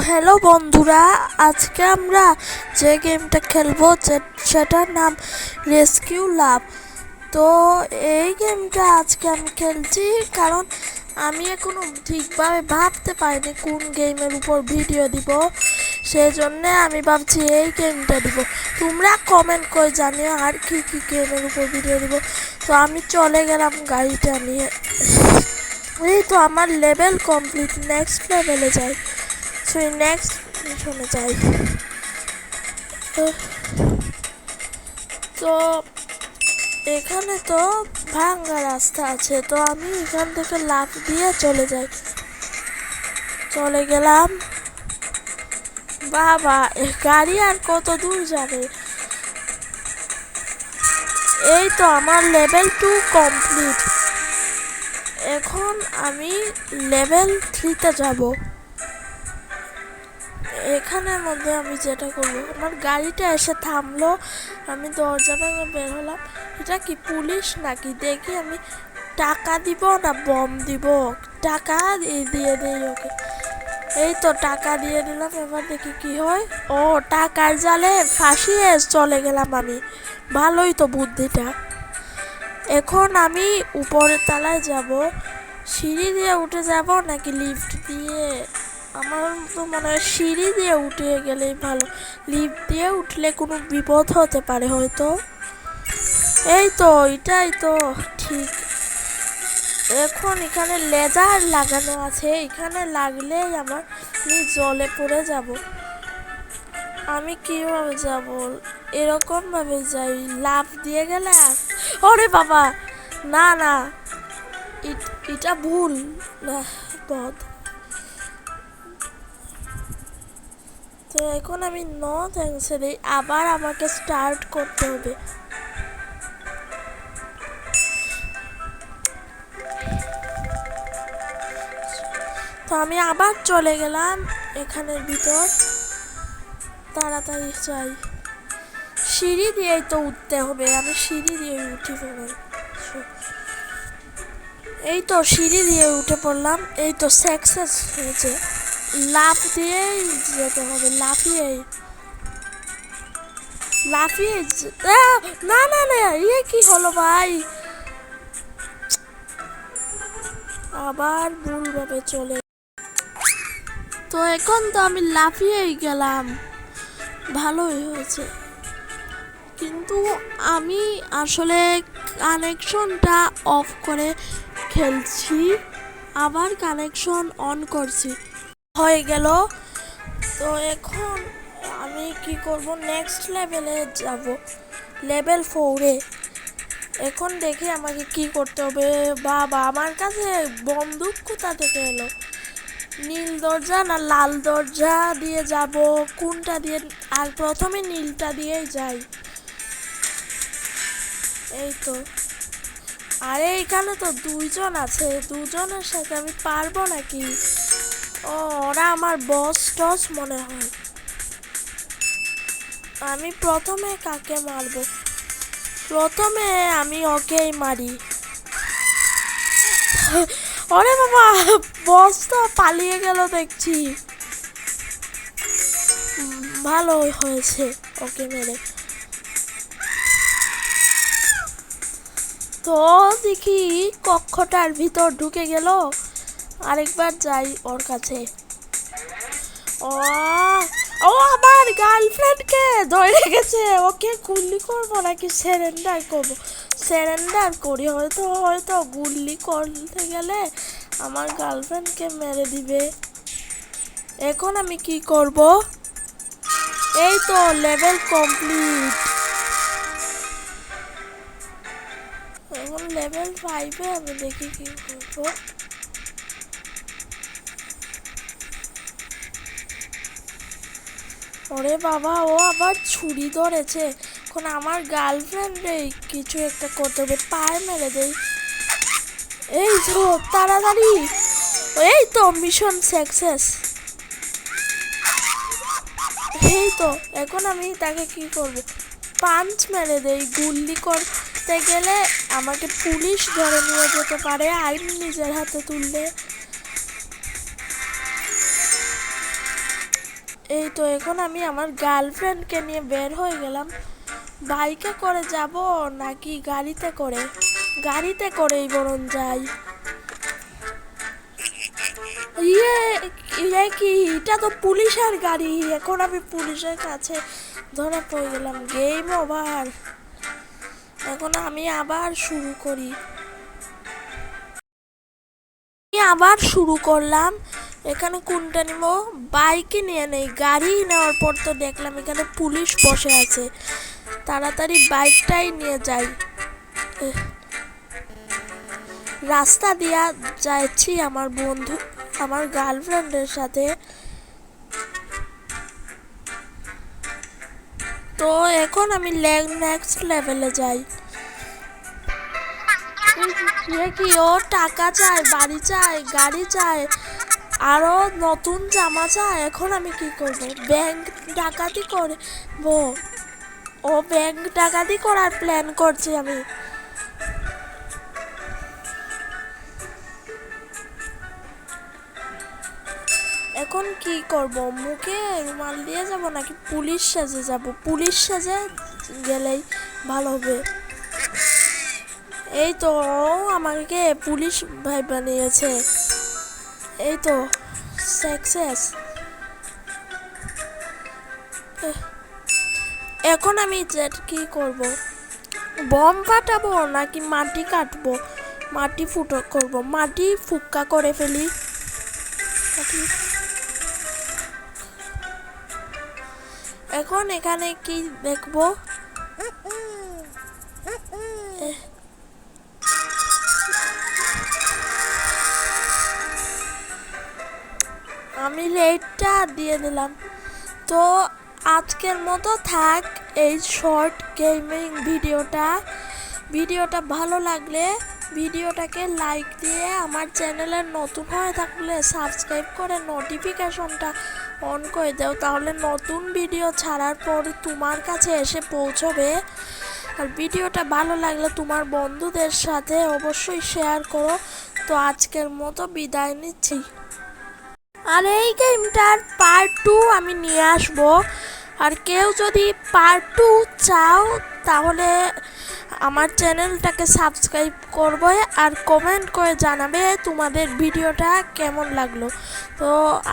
Hello বন্ধুরা, আজকে আমরা যে গেমটা খেলবো সেটার নাম রেস্কিউ লাভ। তো এই গেমটা আজকে আমি খেলছি কারণ আমি এখনো ঠিকভাবে ভাবতে পারিনি কোন গেমের উপর ভিডিও দিব। সেই জন্যে আমি ভাবছি এই গেমটা দিব। তোমরা কমেন্ট করে জানিও আর কি কি গেমের উপর ভিডিও দিব। তো আমি চলে গেলাম গাড়িটা নিয়ে। এই তো আমার লেভেল কমপ্লিট, নেক্সট লেভেলে যাই। সেই নেক্সট মিশনে যাই। তো এখানে তো ভাঙা রাস্তা আছে, তো আমি এখান থেকে লাফ দিয়ে চলে গেলাম। বাবা, গাড়ি আর কত দূর যাবে। এই তো আমার লেভেল 2 কমপ্লিট। এখন আমি লেভেল 3-তে যাব। এখানের মধ্যে আমি যেটা করবো, আমার গাড়িটা এসে থামলো, আমি দরজা ভেঙে বের হলাম। এটা কি পুলিশ নাকি দেখি। আমি টাকা দিব না বম দিব? টাকা দিয়ে দেই ওকে। এই তো টাকা দিয়ে দিলাম, এবার দেখি কি হয়। ও, টাকার জালে ফাঁসিয়ে চলে গেলাম আমি। ভালোই তো বুদ্ধিটা। এখন আমি উপরের তলায় যাব। সিঁড়ি দিয়ে উঠে যাব নাকি লিফট দিয়ে? আমার তো মনে হয় সিঁড়ি দিয়ে উঠে গেলেই ভালো। লিফট দিয়ে উঠলে কোনো বিপদ হতে পারে হয়তো। এই তো এটাই তো ঠিক। এখন এখানে লেজার লাগানো আছে, এখানে লাগলেই আমি জলে পড়ে যাব। আমি কিভাবে যাব? এরকম ভাবে যাই, লাফ দিয়ে গেলে। ওরে বাবা, না না, এটা ভুল পথ। তো এখন আমি থ্যাঙ্কসে দিই, আবার আমাকে স্টার্ট করতে হবে। তো আমি আবার চলে গেলাম এখানের ভিতর। তাড়াতাড়ি চাই, সিঁড়ি দিয়েই তো উঠতে হবে। আমি সিঁড়ি দিয়ে উঠি পড়লাম। এই তো সিঁড়ি দিয়ে উঠে পড়লাম। এই তো সাকসেস হয়েছে। লাফ দিয়েই যেতে হবে, লাফিয়ে না না না, ইয়ে কি হলো ভাই? আবার ভুলভাবে চলে। তো এখন তো আমি লাফিয়েই গেলাম, ভালোই হয়েছে। কিন্তু আমি আসলে কানেকশনটা অফ করে খেলছি, আবার কানেকশন অন করছি, হয়ে গেল। তো এখন আমি কি করব, নেক্সট লেভেলে যাব, লেভেল 4-এ। এখন দেখি আমাকে কি করতে হবে। বাবা, আমার কাছে বন্দুক কোথা থেকে এলো? নীল দরজা না লাল দরজা দিয়ে যাব, কোনটা দিয়ে? আর প্রথমে নীলটা দিয়েই যাই। এই তো, আরে এখানে তো 2জন আছে, 2জনের সাথে আমি পারবো নাকি? ও, ওরা আমার বস টস মনে হয়। আমি প্রথমে কাকে মারবো? প্রথমে আমি ওকেই মারি। ওরে বাবা, বস তো পালিয়ে গেল দেখছি। ভালো হয়েছে ওকে মেরে। তো দেখি কক্ষটার ভিতর ঢুকে গেল। আরেকবার যাই ওর কাছে। ও ও আমার গার্লফ্রেন্ডকে ধরে গেছে। ওকে গুলি করবো নাকি সারেন্ডার করবো? সারেন্ডার করি, হয়তো গুলি করতে গেলে আমার গার্লফ্রেন্ডকে মেরে দিবে। এখন আমি কি করব? এই তো লেভেল কমপ্লিট। এখন লেভেল 5-এ আমি দেখি কি করবো। ওরে বাবা, ও আবার ছুরি ধরেছে। এখন আমার গার্লফ্রেন্ডে কিছু একটা করতে হবে, পায়ে মেরে দেই। এই তো তাড়াতাড়ি, এই তো মিশন সাকসেস। এই তো এখন আমি তাকে কি করব, পাঞ্চ মেরে দেই। গুলি করতে গেলে আমাকে পুলিশ ধরে নিয়ে যেতে পারে আইন নিজের হাতে তুললে। এই তো এখন আমি আমার গার্লফ্রেন্ডকে নিয়ে বের হয়ে গেলাম। বাইকে করে যাব নাকি গাড়িতে করে? গাড়িতে করেই বরং যাই। ইয়ে ইয়ে কি, এটা তো পুলিশের গাড়ি। এখন আমি পুলিশের কাছে ধরা পড়ে গেলাম। Game over. এখন আমি আবার শুরু করি। আবার শুরু করলাম। এখানে কোনটা নিব? বাইকে নিয়ে নেই। গাড়ি নেওয়ার পর তো দেখলাম এখানে পুলিশ বসে আছে, তাড়াতাড়ি বাইকটাই নিয়ে যাই। রাস্তা দিয়া যাচ্ছি আমার বন্ধু, আমার গার্লফ্রেন্ডের সাথে। তো এখন আমি নেক্সট লেভেলে যাই। কি ও টাকা চায়, বাড়ি চায়, গাড়ি চায়, আরো নতুন জামা চায়। এখন আমি কি করব? ব্যাংক ডাকাতি করব। ও ব্যাংক ডাকাতি করার প্ল্যান করছি আমি। এখন কি করব? মুখে রুমাল দিয়ে যাব নাকি পুলিশ সেজে যাব? পুলিশ সেজে গেলেই ভালো হবে। এই তো আমাকে পুলিশ ভাই বানিয়েছে। এই তো সাকসেস। এখন আমি কি করব? বম ফাটাবো নাকি মাটি কাটবো? মাটি ফুটো করব, মাটি ফুক্কা করে ফেলি। এখন এখানে কি দেখবো? আমি রেটটা দিয়ে দিলাম। তো আজকের মতো থাক এই শর্ট গেমিং ভিডিওটা ভালো লাগলে ভিডিওটাকে লাইক দিয়ে আমার চ্যানেলে নতুন হয়ে থাকলে সাবস্ক্রাইব করে নোটিফিকেশনটা অন করে দাও, তাহলে নতুন ভিডিও ছাড়ার পর তোমার কাছে এসে পৌঁছবে। আর ভিডিওটা ভালো লাগলে তোমার বন্ধুদের সাথে অবশ্যই শেয়ার করো। তো আজকের মতো বিদায় নিচ্ছি। আর এই গেমটার পার্ট 2 আমি নিয়ে আসবো। আর কেউ যদি পার্ট 2 চাও তাহলে আমার চ্যানেলটাকে সাবস্ক্রাইব করবে আর কমেন্ট করে জানাবে তোমাদের ভিডিওটা কেমন লাগলো। তো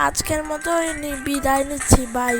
আজকের মতো বিদায় নিচ্ছি, বাই।